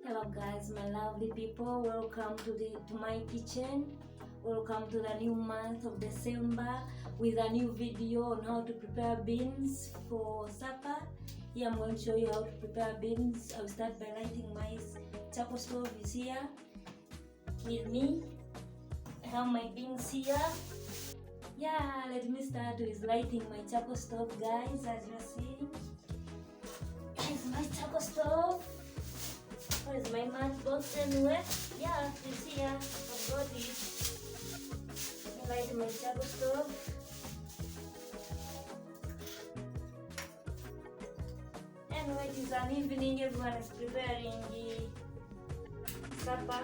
Hello guys, my lovely people, welcome to my kitchen. Welcome to the new month of December with a new video on how to prepare beans for supper. Here I'm going to show you how to prepare beans. I'll start by lighting my charcoal stove is here with me. I have my beans here. Yeah, let me start with lighting my charcoal stove, guys. As you're seeing, here's my charcoal stove. Where is my matchbox anyway? Yeah, it's here. I've got it. I light my charcoal stove. Anyway, it is an evening. Everyone is preparing the supper.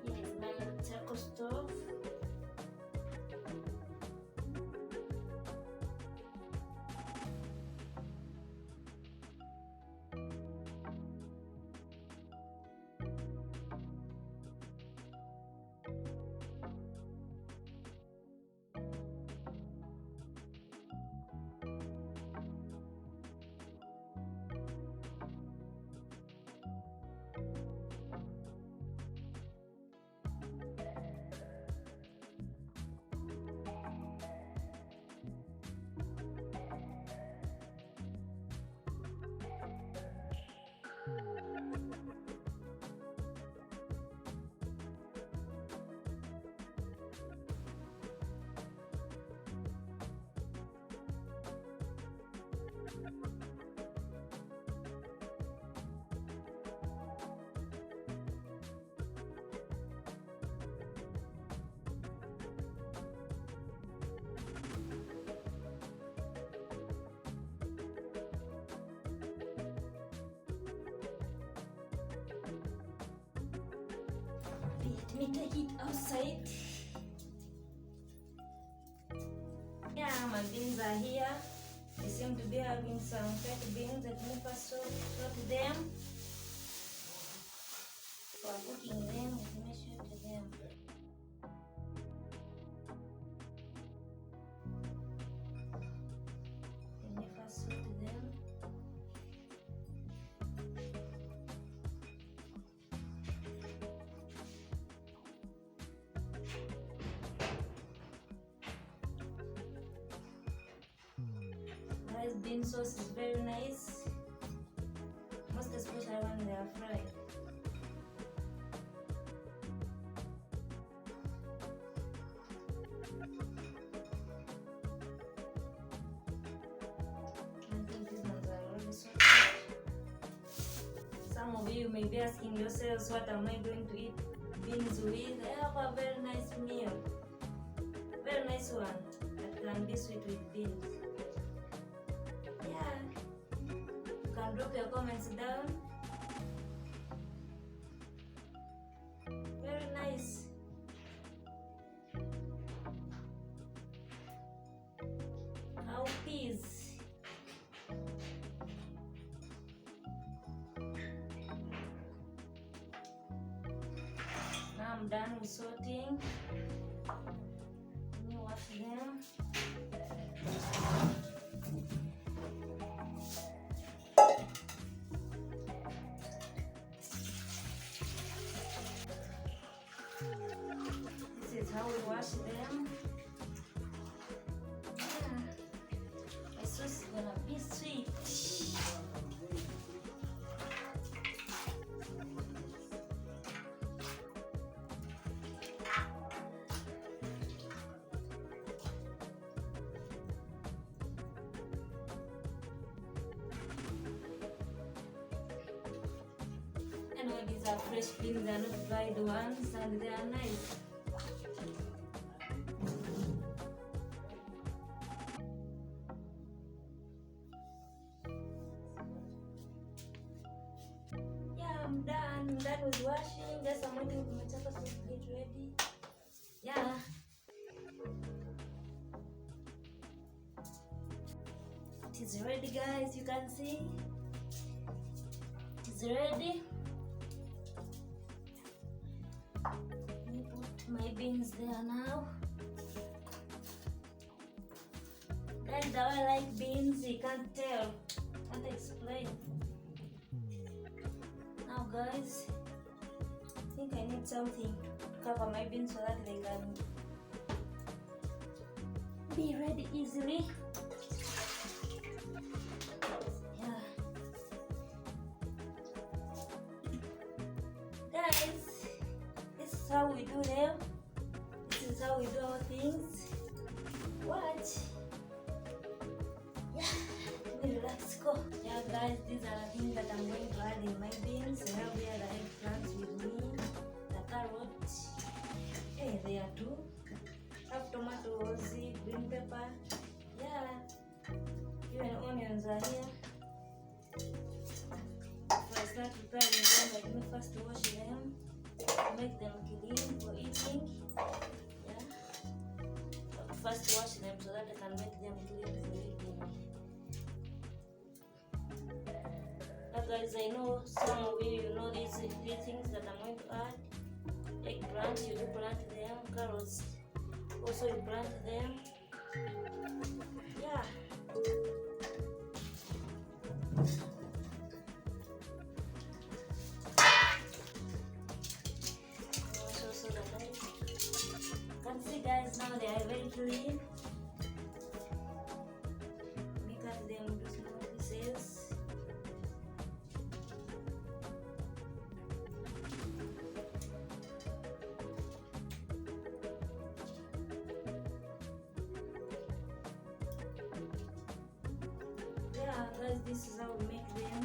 Here is my charcoal stove. Let me take it outside. Yeah, my beans are here. They seem to be having some fat beans. Let me first sort them. For cooking them, let me sort them. Let me first sort them. Guys, bean sauce is very nice, most especially when they are fried. I think these ones are already sorted. Some of you may be asking yourselves, what am I going to eat beans with? I have a very nice meal, very nice one that can be sweet with beans. You can drop your comments down. Very nice. Cowpeas. Now I'm done with sorting. Let me wash them. This is how we wash them. Yeah. My sauce is gonna be sweet. Anyway, these are fresh beans, they are not dried ones, and they are nice. I'm done with washing. Just I'm waiting for my charcoal to get ready. Yeah. It is ready, guys. You can see. It is ready. Let me put my beans there now. Guys, how I like beans, you can't tell. Can't explain. guys, I think I need something to cover my beans so that they can be ready easily. Yeah. Guys, this is how we do them. This is how we do our things. What? Yeah, let me relax, go. Yeah guys, these are the things that I'm going to add in my beans. I have here the eggplants with me, the carrot, hey, there too. Have tomatoes, green pepper, yeah, even onions are here. If I start preparing them, let me first wash them, make them clean for eating. Yeah, first wash them so that I can make them clean for eating. Now guys, I know some of you know these things that I'm going to add. Eggplant, you do plant them. Carrots, also you plant them. Yeah. Also the rice. You can see guys, now they are very clean. We cut them into small pieces. Yeah guys, this is how we make them.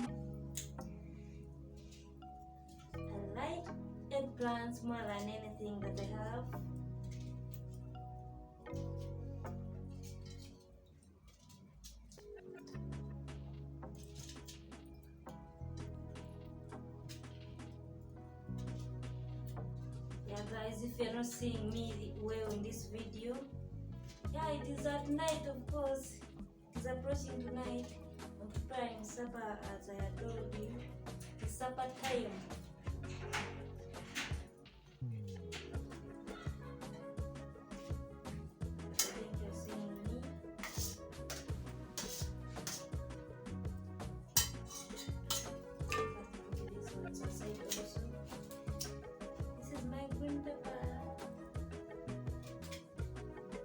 I like eggplants more than anything that I have. Yeah guys, if you're not seeing me well in this video, yeah, it is at night, of course. It is approaching tonight. I'm preparing supper as I had told you. It's supper time. I think you're seeing me. This one's aside also. This is my green pepper.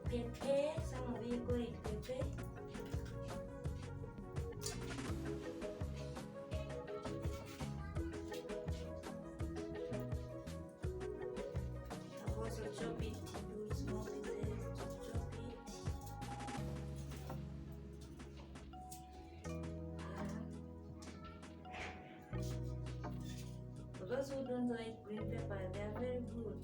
Pepe, some of you call it pepe. I've also chopped it into small pieces to chop it. For those who don't like green pepper, they are very good.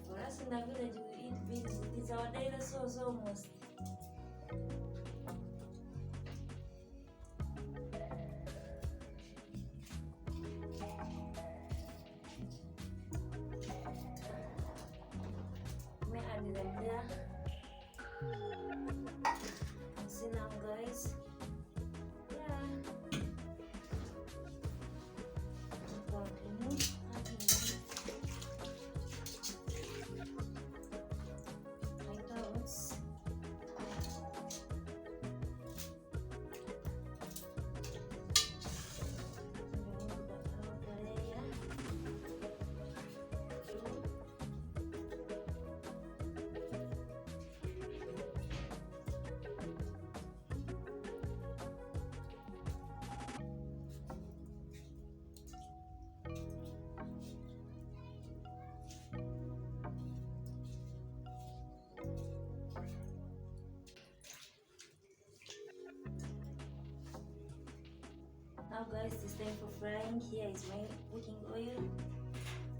For us in the village, we eat beans. It's our daily source almost. Let me add them there. See now, guys. Yeah. Continue adding them. My carrots. Now guys, it's time for frying. Here is my cooking oil,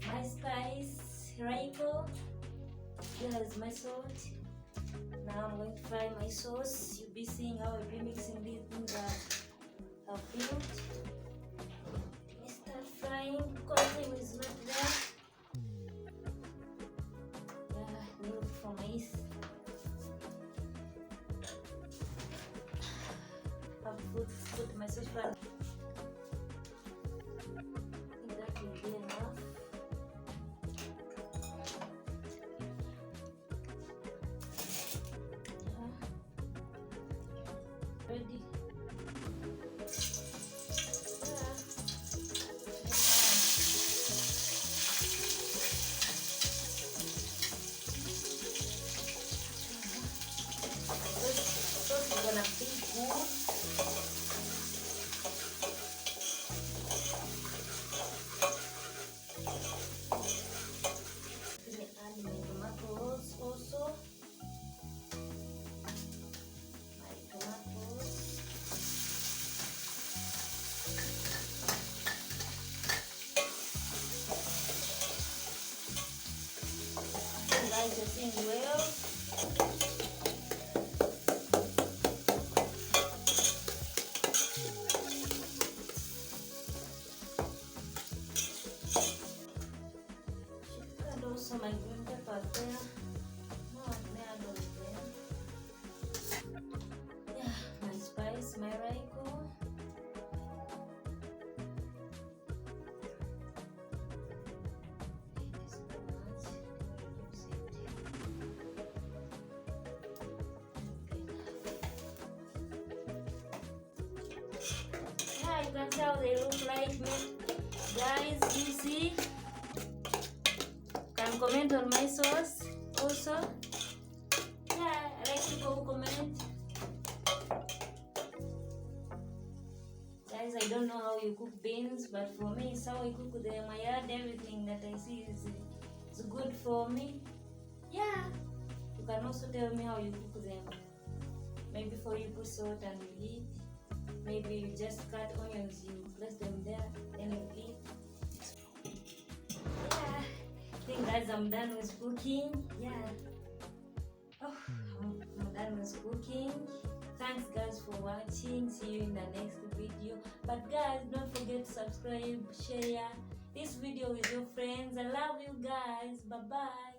my spice, Raiko. Here is my salt. Now I'm going to fry my sauce. You'll be seeing how I'll be mixing these things that I've built. Let me start frying because time is not there. Yeah, look for my I've put my saucepan. That will be enough. Ready. you can see how they look like. Guys, you see? Can comment on my sauce also. Yeah, I like people who comment. Guys, I don't know how you cook beans, but for me, it's how I cook them. I add everything that I see is good for me. Yeah, you can also tell me how you cook them. Maybe for you put salt and you eat. Maybe you just cut onions, you place them there, then you eat. Yeah, I think guys, I'm done with cooking. Yeah. Oh, I'm done with cooking. Thanks guys for watching. See you in the next video. But guys, don't forget to subscribe, share this video with your friends. I love you guys. Bye bye.